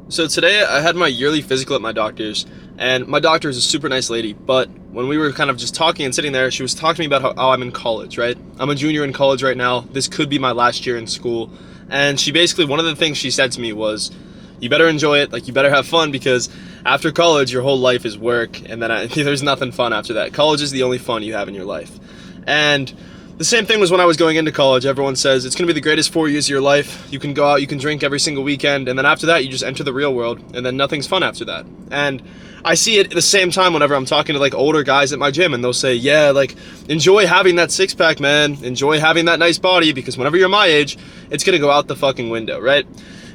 So today I had my yearly physical at my doctor's, and my doctor is a super nice lady, but when we were kind of just talking and sitting there, she was talking to me about how I'm in college, right? I'm a junior in college right now. This could be my last year in school. And she basically, one of the things she said to me was, you better enjoy it, like you better have fun, because after college, your whole life is work, and then there's nothing fun after that. College is the only fun you have in your life. And the same thing was when I was going into college. Everyone says it's going to be the greatest 4 years of your life. You can go out, you can drink every single weekend, and then after that, you just enter the real world, and then nothing's fun after that. And I see it at the same time whenever I'm talking to like older guys at my gym, and they'll say, yeah, like, enjoy having that six-pack, man. Enjoy having that nice body, because whenever you're my age, it's going to go out the fucking window, right?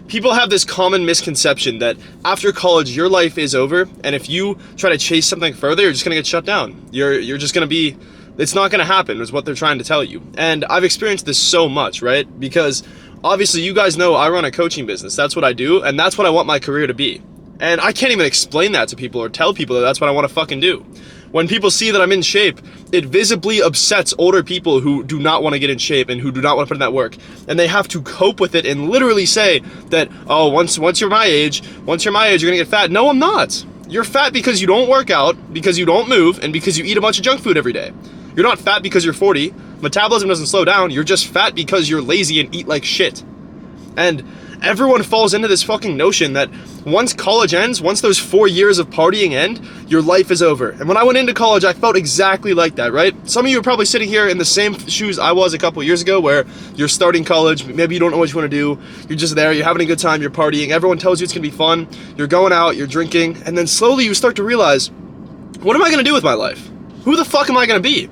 People have this common misconception that after college, your life is over, and if you try to chase something further, you're just going to get shut down. You're just going to be... It's not going to happen, is what they're trying to tell you. And I've experienced this so much, right? Because obviously you guys know I run a coaching business. That's what I do, and that's what I want my career to be. And I can't even explain that to people or tell people that that's what I want to fucking do. When people see that I'm in shape, it visibly upsets older people who do not want to get in shape and who do not want to put in that work. And they have to cope with it and literally say that, oh, once you're my age, you're going to get fat. No, I'm not. You're fat because you don't work out, because you don't move, and because you eat a bunch of junk food every day. You're not fat because you're 40. Metabolism doesn't slow down. You're just fat because you're lazy and eat like shit. And everyone falls into this fucking notion that once college ends, once those 4 years of partying end, your life is over. And when I went into college, I felt exactly like that, right? Some of you are probably sitting here in the same shoes I was a couple years ago, where you're starting college, maybe you don't know what you want to do, you're just there, you're having a good time, you're partying, everyone tells you it's going to be fun, you're going out, you're drinking, and then slowly you start to realize, what am I going to do with my life? Who the fuck am I going to be?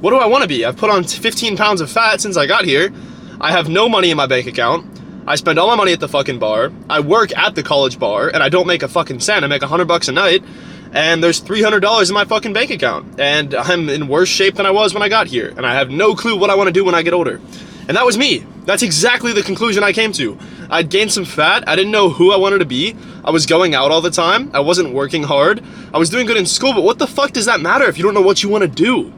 What do I want to be? I've put on 15 pounds of fat since I got here. I have no money in my bank account. I spend all my money at the fucking bar. I work at the college bar, and I don't make a fucking cent. I make $100 a night, and there's $300 in my fucking bank account. And I'm in worse shape than I was when I got here, and I have no clue what I want to do when I get older. And that was me. That's exactly the conclusion I came to. I'd gained some fat. I didn't know who I wanted to be. I was going out all the time. I wasn't working hard. I was doing good in school, but what the fuck does that matter if you don't know what you want to do?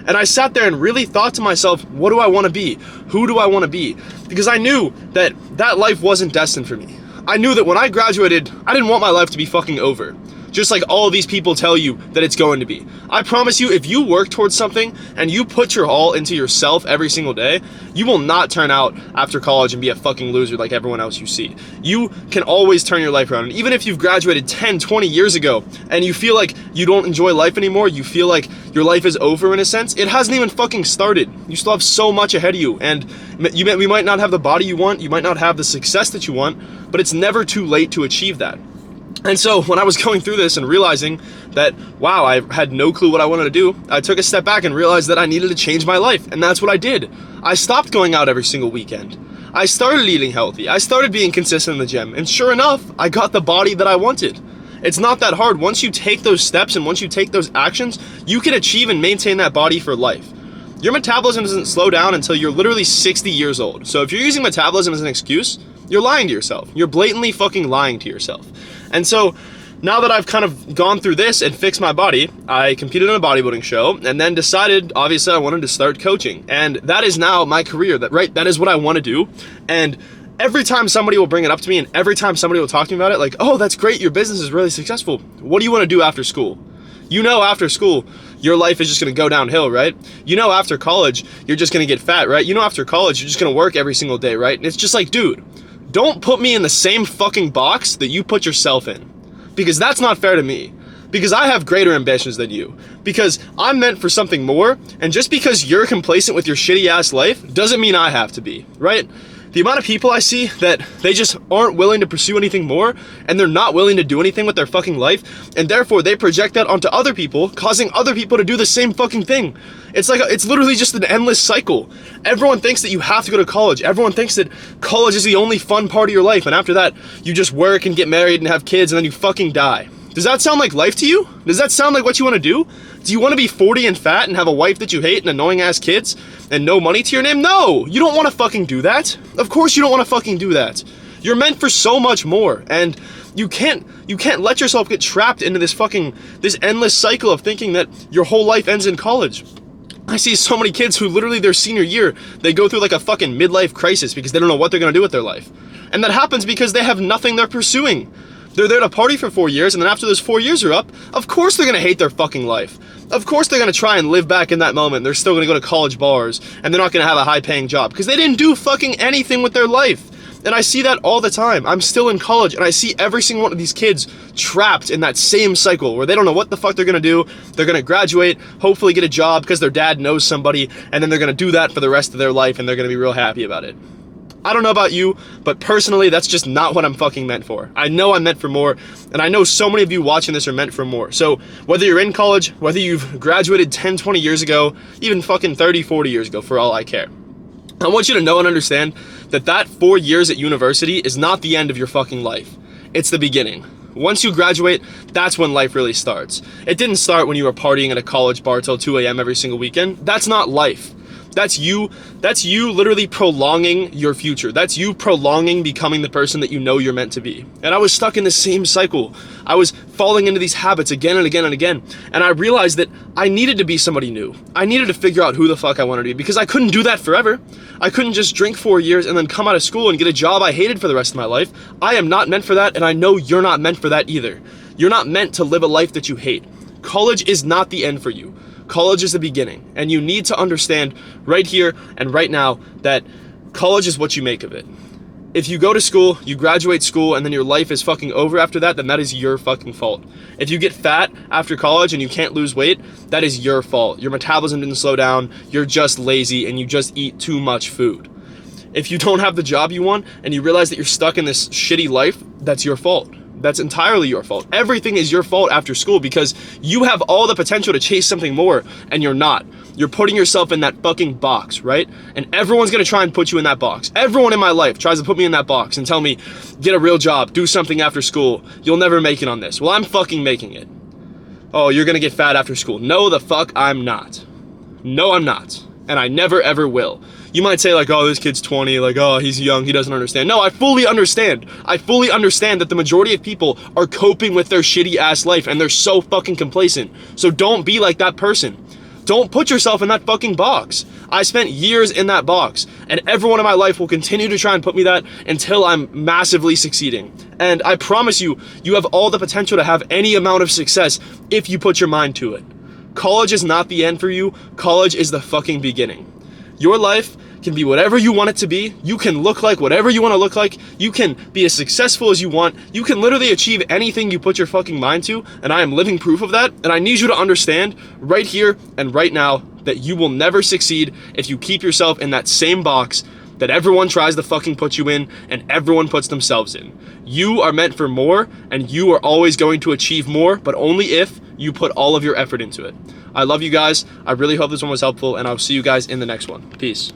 And I sat there and really thought to myself, what do I want to be? Who do I want to be? Because I knew that that life wasn't destined for me. I knew that when I graduated, I didn't want my life to be fucking over. Just like all of these people tell you that it's going to be. I promise you, if you work towards something and you put your all into yourself every single day, you will not turn out after college and be a fucking loser like everyone else you see. You can always turn your life around. And even if you've graduated 10, 20 years ago and you feel like you don't enjoy life anymore, you feel like your life is over in a sense, it hasn't even fucking started. You still have so much ahead of you, and we might not have the body you want, you might not have the success that you want, but it's never too late to achieve that. And so when I was going through this and realizing that, wow, I had no clue what I wanted to do, I took a step back and realized that I needed to change my life. And that's what I did. I stopped going out every single weekend. I started eating healthy. I started being consistent in the gym. And sure enough, I got the body that I wanted. It's not that hard. Once you take those steps and once you take those actions, you can achieve and maintain that body for life. Your metabolism doesn't slow down until you're literally 60 years old. So if you're using metabolism as an excuse, you're lying to yourself. You're blatantly fucking lying to yourself. And so now that I've kind of gone through this and fixed my body, I competed in a bodybuilding show and then decided, obviously, I wanted to start coaching. And that is now my career. That is what I want to do. And every time somebody will bring it up to me and every time somebody will talk to me about it, like, oh, that's great, your business is really successful. What do you want to do after school? You know, after school, your life is just going to go downhill, right? You know, after college, you're just going to get fat, right? You know, after college, you're just going to work every single day, right? And it's just like, dude, don't put me in the same fucking box that you put yourself in, because that's not fair to me, because I have greater ambitions than you, because I'm meant for something more, and just because you're complacent with your shitty ass life doesn't mean I have to be, right? The amount of people I see that they just aren't willing to pursue anything more, and they're not willing to do anything with their fucking life, and therefore they project that onto other people, causing other people to do the same fucking thing. It's literally just an endless cycle. Everyone thinks that you have to go to college. Everyone thinks that college is the only fun part of your life, and after that, you just work and get married and have kids, and then you fucking die. Does that sound like life to you? Does that sound like what you want to do? Do you want to be 40 and fat and have a wife that you hate and annoying ass kids and no money to your name? No, you don't want to fucking do that. Of course you don't want to fucking do that. You're meant for so much more, and you can't let yourself get trapped into this endless cycle of thinking that your whole life ends in college. I see so many kids who literally their senior year, they go through like a fucking midlife crisis because they don't know what they're going to do with their life. And that happens because they have nothing they're pursuing. They're there to party for 4 years, and then after those 4 years are up, of course they're gonna hate their fucking life. Of course they're gonna try and live back in that moment. They're still gonna go to college bars, and they're not gonna have a high-paying job, because they didn't do fucking anything with their life. And I see that all the time. I'm still in college, and I see every single one of these kids trapped in that same cycle where they don't know what the fuck they're gonna do. They're gonna graduate, hopefully get a job because their dad knows somebody, and then they're gonna do that for the rest of their life, and they're gonna be real happy about it. I don't know about you, but personally, that's just not what I'm fucking meant for. I know I'm meant for more, and I know so many of you watching this are meant for more. So whether you're in college, whether you've graduated 10, 20 years ago, even fucking 30, 40 years ago, for all I care, I want you to know and understand that 4 years at university is not the end of your fucking life. It's the beginning. Once you graduate, that's when life really starts. It didn't start when you were partying at a college bar till 2 a.m. every single weekend. That's not life. That's you literally prolonging your future. That's you prolonging becoming the person that you know you're meant to be. And I was stuck in the same cycle. I was falling into these habits again and again and again. And I realized that I needed to be somebody new. I needed to figure out who the fuck I wanted to be, because I couldn't do that forever. I couldn't just drink 4 years and then come out of school and get a job I hated for the rest of my life. I am not meant for that, and I know you're not meant for that either. You're not meant to live a life that you hate. College is not the end for you. College is the beginning, and you need to understand right here and right now that college is what you make of it. If you go to school, you graduate school, and then your life is fucking over after that, then that is your fucking fault. If you get fat after college and you can't lose weight, that is your fault. Your metabolism didn't slow down, you're just lazy, and you just eat too much food. If you don't have the job you want, and you realize that you're stuck in this shitty life, that's your fault. That's entirely your fault. Everything is your fault after school, because you have all the potential to chase something more, and you're not. You're putting yourself in that fucking box, right? And everyone's gonna try and put you in that box. Everyone in my life tries to put me in that box and tell me, get a real job, do something after school. You'll never make it on this. Well, I'm fucking making it. Oh, you're gonna get fat after school. No, the fuck I'm not. No, I'm not. And I never ever will. You might say like, oh, this kid's 20, like, oh, he's young, he doesn't understand. No, I fully understand. I fully understand that the majority of people are coping with their shitty ass life, and they're so fucking complacent. So don't be like that person. Don't put yourself in that fucking box. I spent years in that box, and everyone in my life will continue to try and put me that until I'm massively succeeding. And I promise you, you have all the potential to have any amount of success if you put your mind to it. College is not the end for you. College is the fucking beginning. Your life can be whatever you want it to be. You can look like whatever you want to look like. You can be as successful as you want. You can literally achieve anything you put your fucking mind to, and I am living proof of that. And I need you to understand right here and right now that you will never succeed if you keep yourself in that same box that everyone tries to fucking put you in and everyone puts themselves in. You are meant for more, and you are always going to achieve more, but only if you put all of your effort into it. I love you guys. I really hope this one was helpful, and I'll see you guys in the next one. Peace.